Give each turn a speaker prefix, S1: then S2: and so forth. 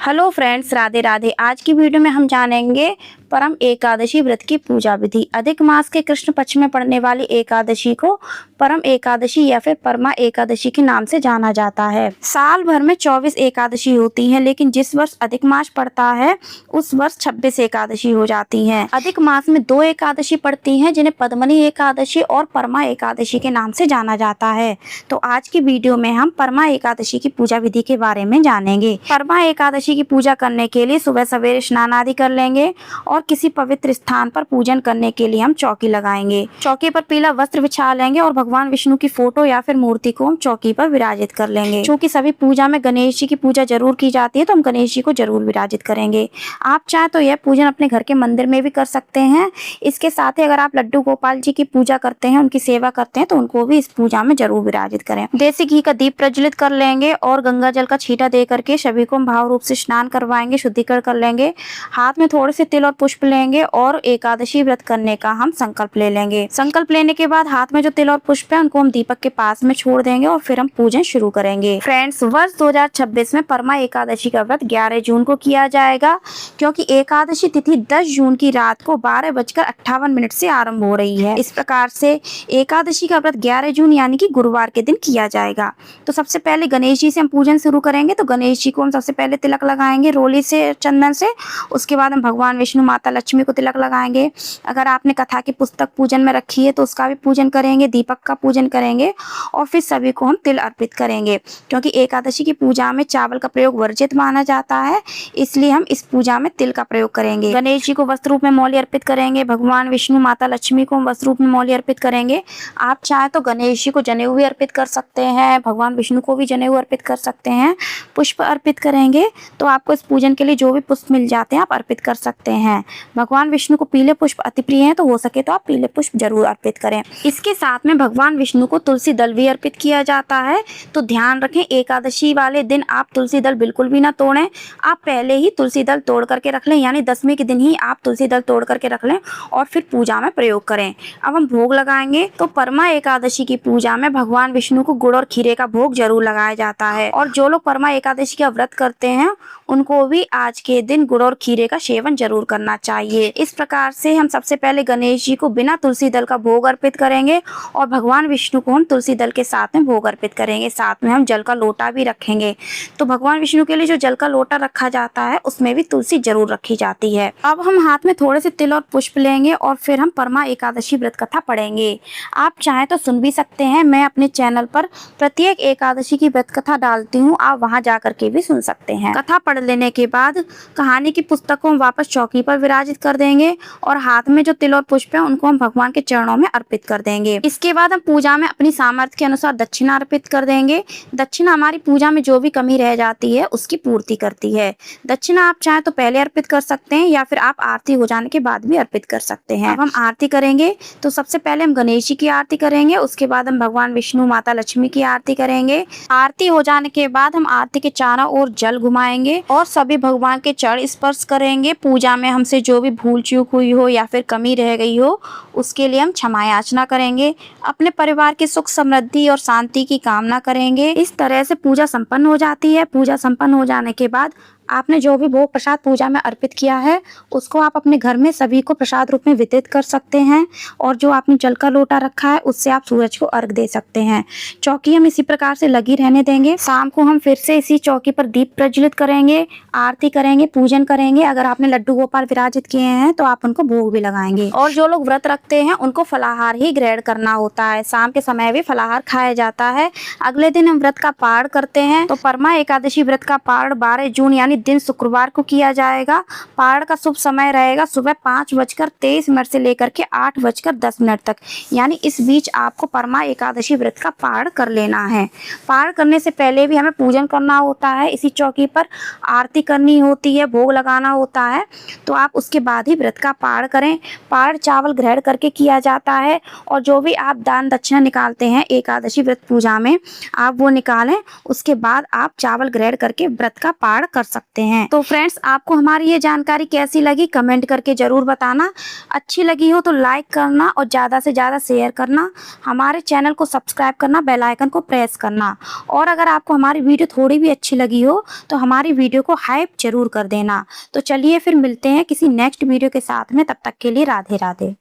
S1: Hello friends, Radhe Radhe. आज की video में हम जानेंगे परम एकादशी व्रत की पूजा विधि। अधिक मास के कृष्ण पक्ष में पड़ने वाली एकादशी को परम एकादशी या फिर परमा एकादशी के नाम से जाना जाता है। साल भर में 24 एकादशी होती हैं, लेकिन जिस वर्ष अधिक मास पड़ता है उस वर्ष 26 एकादशी हो जाती हैं। अधिक मास में 2 एकादशी पड़ती हैं, जिन्हें पद्मनी एकादशी और परमा एकादशी के नाम से जाना जाता है। तो आज की वीडियो में हम परमा एकादशी की पूजा विधि के बारे में जानेंगे। परमा एकादशी की पूजा करने के लिए सुबह सवेरे स्नान आदि कर लेंगे और किसी पवित्र स्थान पर पूजन करने के लिए हम चौकी लगाएंगे। चौकी पर पीला वस्त्र बिछा लेंगे और भगवान विष्णु की फोटो या फिर मूर्ति को हम चौकी पर विराजित कर लेंगे। क्योंकि सभी पूजा में गणेश जी की पूजा जरूर की जाती है, तो हम गणेश जी को जरूर विराजित करेंगे। आप चाहे तो यह पूजन अपने घर के मंदिर में भी कर सकते हैं। इसके साथ ही अगर आप लड्डू गोपाल जी की पूजा करते हैं, उनकी सेवा करते हैं, तो उनको भी इस पूजा में जरूर विराजित करें। देसी घी का दीप प्रज्वलित कर लेंगे और गंगा जल का छींटा दे करके सभी को भाव रूप से स्नान करवाएंगे, शुद्धिकरण कर लेंगे। हाथ में थोड़े से तिल और पुष्प लेंगे और एकादशी व्रत करने का हम संकल्प ले लेंगे। संकल्प लेने के बाद हाथ में जो तिल और पुष्प है उनको हम दीपक के पास में छोड़ देंगे और फिर हम पूजन शुरू करेंगे। फ्रेंड्स, वर्ष 2026 में परमा एकादशी का व्रत 11 जून को किया जाएगा, क्योंकि एकादशी तिथि 10 जून की रात को 12:58 से आरंभ हो रही है। इस प्रकार से एकादशी का व्रत 11 जून यानी कि गुरुवार के दिन किया जाएगा। तो सबसे पहले गणेश जी से हम पूजन शुरू करेंगे। तो गणेश जी को हम सबसे पहले तिलक लगाएंगे रोली से, चंदन से। उसके बाद हम भगवान विष्णु, माता लक्ष्मी को तिलक लगाएंगे। अगर आपने कथा की पुस्तक पूजन में रखी है तो उसका भी पूजन करेंगे, दीपक का पूजन करेंगे और फिर सभी को हम तिल अर्पित करेंगे। क्योंकि एकादशी की पूजा में चावल का प्रयोग वर्जित माना जाता है, इसलिए हम इस पूजा में तिल का प्रयोग करेंगे। गणेश जी को वस्त्र रूप में मौली अर्पित करेंगे। भगवान विष्णु, माता लक्ष्मी को हम वस्त्र रूप में मौली अर्पित करेंगे। आप चाहे तो गणेश जी को जनेऊ भी अर्पित कर सकते हैं, भगवान विष्णु को भी जनेऊ अर्पित कर सकते हैं। पुष्प अर्पित करेंगे तो आपको इस पूजन के लिए जो भी पुष्प मिल जाते हैं आप अर्पित कर सकते हैं। भगवान विष्णु को पीले पुष्प अति प्रिय हैं, तो हो सके तो आप पीले पुष्प जरूर अर्पित करें। इसके साथ में भगवान विष्णु को तुलसी दल भी अर्पित किया जाता है। तो ध्यान रखें, एकादशी वाले दिन आप तुलसी दल बिल्कुल भी ना तोड़ें। आप पहले ही तुलसी दल तोड़ करके रख लें, यानी 10वीं के दिन ही आप तुलसी दल तोड़ करके रख लें और फिर पूजा में प्रयोग करें। अब हम भोग लगाएंगे। तो परमा एकादशी की पूजा में भगवान विष्णु को गुड़ और खीरे का भोग जरूर लगाया जाता है। और जो लोग परमा एकादशी का व्रत करते हैं उनको भी आज के दिन गुड़ और खीरे का सेवन जरूर करना चाहिए। इस प्रकार से हम सबसे पहले गणेश जी को बिना तुलसी दल का भोग अर्पित करेंगे और भगवान विष्णु को हम तुलसी दल के साथ में भोग अर्पित करेंगे। साथ में हम जल का लोटा भी रखेंगे। तो भगवान विष्णु के लिए जो जल का लोटा रखा जाता है उसमें भी तुलसी जरूर रखी जाती है। अब हम हाथ में थोड़े से तिल और पुष्प लेंगे और फिर हम परमा एकादशी व्रत कथा पढ़ेंगे। आप चाहें तो सुन भी सकते हैं। मैं अपने चैनल पर प्रत्येक एकादशी की व्रत कथा डालती हूँ, आप वहां जाकर के भी सुन सकते हैं। कथा पढ़ लेने के बाद कहानी की पुस्तक को हम वापस चौकी पर विराजित कर देंगे और हाथ में जो तिल और पुष्प है उनको हम भगवान के चरणों में अर्पित कर देंगे। इसके बाद हम पूजा में अपनी सामर्थ्य के अनुसार दक्षिणा अर्पित कर देंगे। दक्षिणा हमारी पूजा में जो भी कमी रह जाती है उसकी पूर्ति करती है। दक्षिणा आप चाहे तो पहले अर्पित कर सकते हैं या फिर आप आरती हो जाने के बाद भी अर्पित कर सकते हैं। अब हम आरती करेंगे। तो सबसे पहले हम गणेश जी की आरती करेंगे, उसके बाद हम भगवान विष्णु, माता लक्ष्मी की आरती करेंगे। आरती हो जाने के बाद हम आरती के चारों ओर जल घुमाएंगे और सभी भगवान के चरण स्पर्श करेंगे। पूजा में हमसे जो भी भूल चूक हुई हो या फिर कमी रह गई हो उसके लिए हम क्षमा याचना करेंगे। अपने परिवार की सुख समृद्धि और शांति की कामना करेंगे। इस तरह से पूजा संपन्न हो जाती है। पूजा संपन्न हो जाने के बाद आपने जो भी भोग प्रसाद पूजा में अर्पित किया है उसको आप अपने घर में सभी को प्रसाद रूप में वितरित कर सकते हैं। और जो आपने जल का लोटा रखा है उससे आप सूरज को अर्घ दे सकते हैं। चौकी हम इसी प्रकार से लगी रहने देंगे। शाम को हम फिर से इसी चौकी पर दीप प्रज्वलित करेंगे, आरती करेंगे, पूजन करेंगे। अगर आपने लड्डू गोपाल विराजित किए हैं तो आप उनको भोग भी लगाएंगे। और जो लोग व्रत रखते हैं उनको फलाहार ही ग्रहण करना होता है। शाम के समय भी फलाहार खाया जाता है। अगले दिन हम व्रत का पारण करते हैं। तो परमा एकादशी व्रत का पारण 12 जून यानी दिन शुक्रवार को किया जाएगा। पारण का शुभ समय रहेगा सुबह 5:23 से लेकर के 8:10 तक, यानी इस बीच आपको परमा एकादशी व्रत का पारण कर लेना है। पारण करने से पहले भी हमें पूजन करना होता है, इसी चौकी पर आरती करनी होती है, भोग लगाना होता है। तो आप उसके बाद ही व्रत का पारण करें। पारण चावल ग्रहण करके किया जाता है और जो भी आप दान दक्षिणा निकालते हैं एकादशी व्रत पूजा में आप वो निकालें। उसके बाद आप चावल ग्रहण करके व्रत का पारण कर सकते हैं। सकते हैं। तो फ्रेंड्स, आपको हमारी ये जानकारी कैसी लगी कमेंट करके जरूर बताना। अच्छी लगी हो तो लाइक करना और ज़्यादा से ज़्यादा शेयर करना। हमारे चैनल को सब्सक्राइब करना, बेल आइकन को प्रेस करना। और अगर आपको हमारी वीडियो थोड़ी भी अच्छी लगी हो तो हमारी वीडियो को हाइप जरूर कर देना। तो चलिए फिर मिलते हैं किसी नेक्स्ट वीडियो के साथ में, तब तक के लिए राधे राधे।